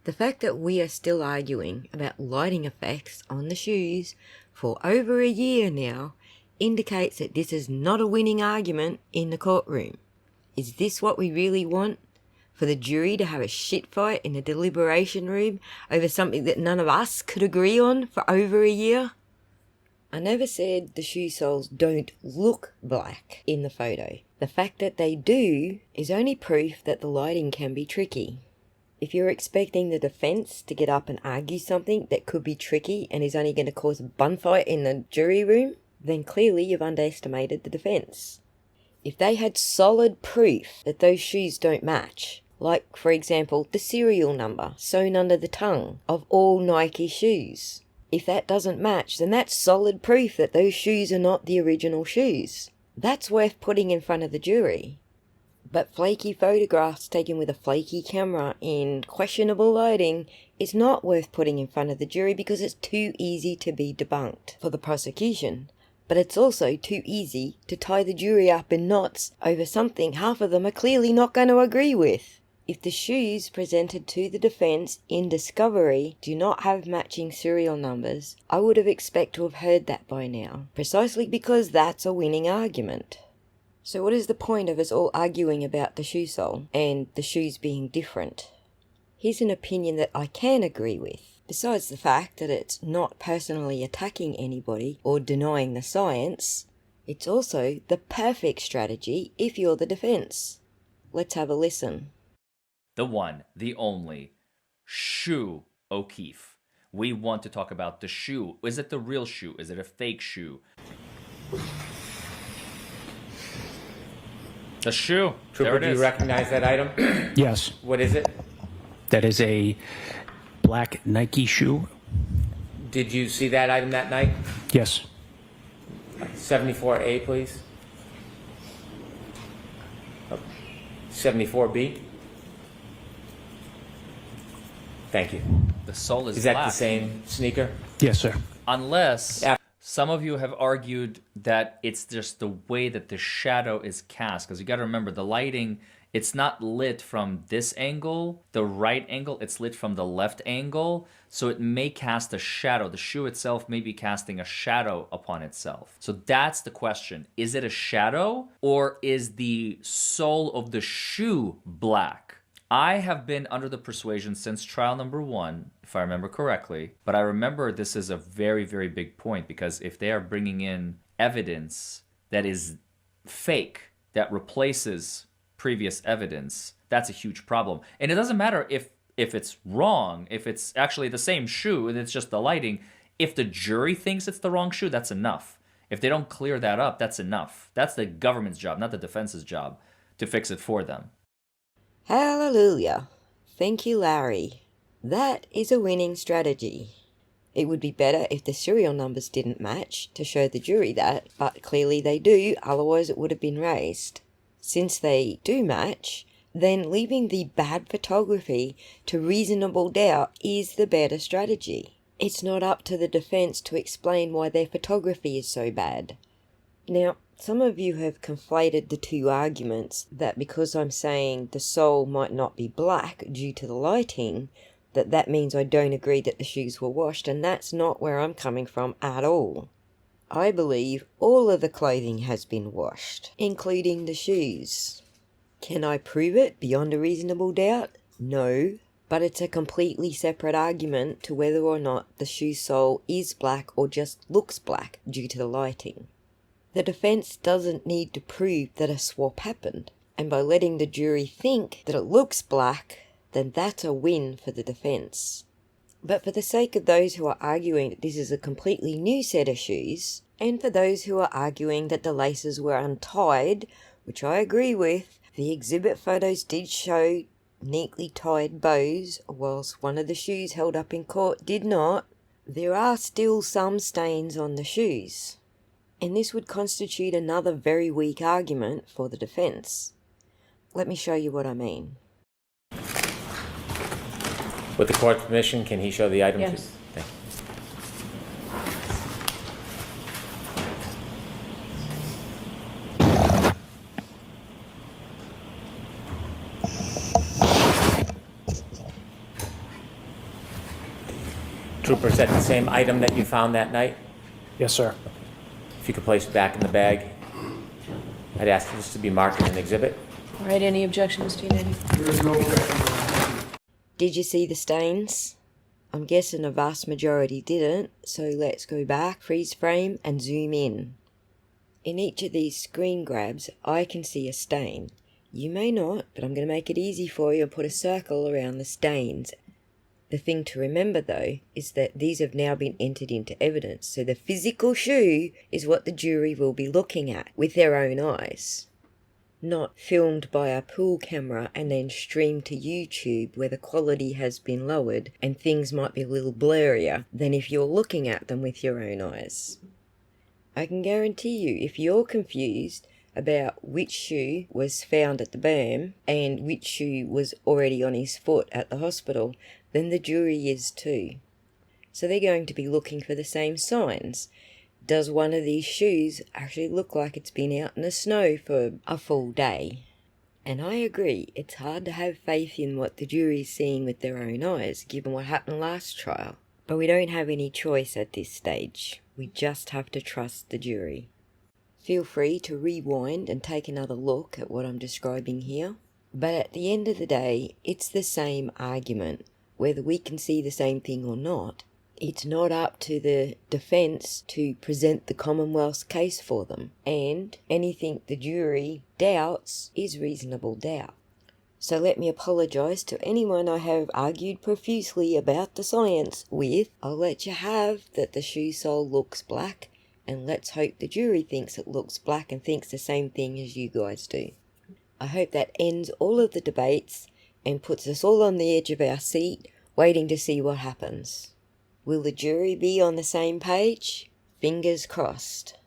The fact that we are still arguing about lighting effects on the shoes for over a year now indicates that this is not a winning argument in the courtroom. Is this what we really want? For the jury to have a shit fight in the deliberation room over something that none of us could agree on for over a year? I never said the shoe soles don't look black in the photo. The fact that they do is only proof that the lighting can be tricky. If you're expecting the defence to get up and argue something that could be tricky and is only going to cause a bun fight in the jury room, then clearly you've underestimated the defence. If they had solid proof that those shoes don't match, like, for example, the serial number sewn under the tongue of all Nike shoes, if that doesn't match, then that's solid proof that those shoes are not the original shoes. That's worth putting in front of the jury. But flaky photographs taken with a flaky camera in questionable lighting is not worth putting in front of the jury because it's too easy to be debunked for the prosecution. But it's also too easy to tie the jury up in knots over something half of them are clearly not going to agree with. If the shoes presented to the defence in discovery do not have matching serial numbers, I would have expected to have heard that by now, precisely because that's a winning argument. So what is the point of us all arguing about the shoe sole and the shoes being different? Here's an opinion that I can agree with. Besides the fact that it's not personally attacking anybody or denying the science, it's also the perfect strategy if you're the defence. Let's have a listen. The one, the only, Shoe O'Keefe. We want to talk about the shoe. Is it the real shoe? Is it a fake shoe? The shoe. Trooper, there it do is. you recognize that item? Yes, What is it? that is a black Nike shoe. Did you see that item that night? Yes. 74A, please. 74B. Thank you. The sole is Is that black. the same sneaker? Yes, sir. Unless Yeah. some of you have argued that it's just the way that the shadow is cast. Because you got to remember, the lighting, it's not lit from this angle, the right angle, it's lit from the left angle. So it may cast a shadow. The shoe itself may be casting a shadow upon itself. So that's the question. Is it a shadow or is the sole of the shoe black? I have been under the persuasion since trial number 1, if I remember correctly, but I remember this is a very, very big point because if they are bringing in evidence that is fake, that replaces previous evidence, that's a huge problem. And it doesn't matter if it's wrong, if it's actually the same shoe and it's just the lighting. If the jury thinks it's the wrong shoe, that's enough. If they don't clear that up, that's enough. That's the government's job, not the defense's job, to fix it for them. Hallelujah. Thank you, Larry. That is a winning strategy. It would be better if the serial numbers didn't match to show the jury that, but clearly they do, otherwise it would have been raised. Since they do match, then leaving the bad photography to reasonable doubt is the better strategy. It's not up to the defence to explain why their photography is so bad. Now, some of you have conflated the two arguments that because I'm saying the sole might not be black due to the lighting, that means I don't agree that the shoes were washed, and that's not where I'm coming from at all. I believe all of the clothing has been washed, including the shoes. Can I prove it beyond a reasonable doubt? No, but it's a completely separate argument to whether or not the shoe sole is black or just looks black due to the lighting. The defence doesn't need to prove that a swap happened, and by letting the jury think that it looks black, then that's a win for the defence. But for the sake of those who are arguing that this is a completely new set of shoes, and for those who are arguing that the laces were untied, which I agree with, the exhibit photos did show neatly tied bows, whilst one of the shoes held up in court did not, there are still some stains on the shoes. And this would constitute another very weak argument for the defence. Let me show you what I mean. With the court's permission, can he show the item? Yes. Thank you. Trooper, is that the same item that you found that night? Yes, sir. If you could place it back in the bag, I'd ask for this to be marked as an exhibit. All right, any objections, T90? Did you see the stains? I'm guessing a vast majority didn't, so let's go back, freeze frame, and zoom in. In each of these screen grabs, I can see a stain. You may not, but I'm going to make it easy for you and put a circle around the stains. The thing to remember, though, is that these have now been entered into evidence, so the physical shoe is what the jury will be looking at with their own eyes. Not filmed by a pool camera and then streamed to YouTube where the quality has been lowered and things might be a little blurrier than if you're looking at them with your own eyes. I can guarantee you, if you're confused about which shoe was found at the BAM and which shoe was already on his foot at the hospital, then the jury is too. So they're going to be looking for the same signs. Does one of these shoes actually look like it's been out in the snow for a full day? And I agree, it's hard to have faith in what the jury's seeing with their own eyes, given what happened last trial. But we don't have any choice at this stage. We just have to trust the jury. Feel free to rewind and take another look at what I'm describing here. But at the end of the day, it's the same argument. Whether we can see the same thing or not, it's not up to the defence to present the Commonwealth's case for them. And anything the jury doubts is reasonable doubt. So let me apologise to anyone I have argued profusely about the science with. I'll let you have that the shoe sole looks black, and let's hope the jury thinks it looks black and thinks the same thing as you guys do. I hope that ends all of the debates and puts us all on the edge of our seat, waiting to see what happens. Will the jury be on the same page? Fingers crossed.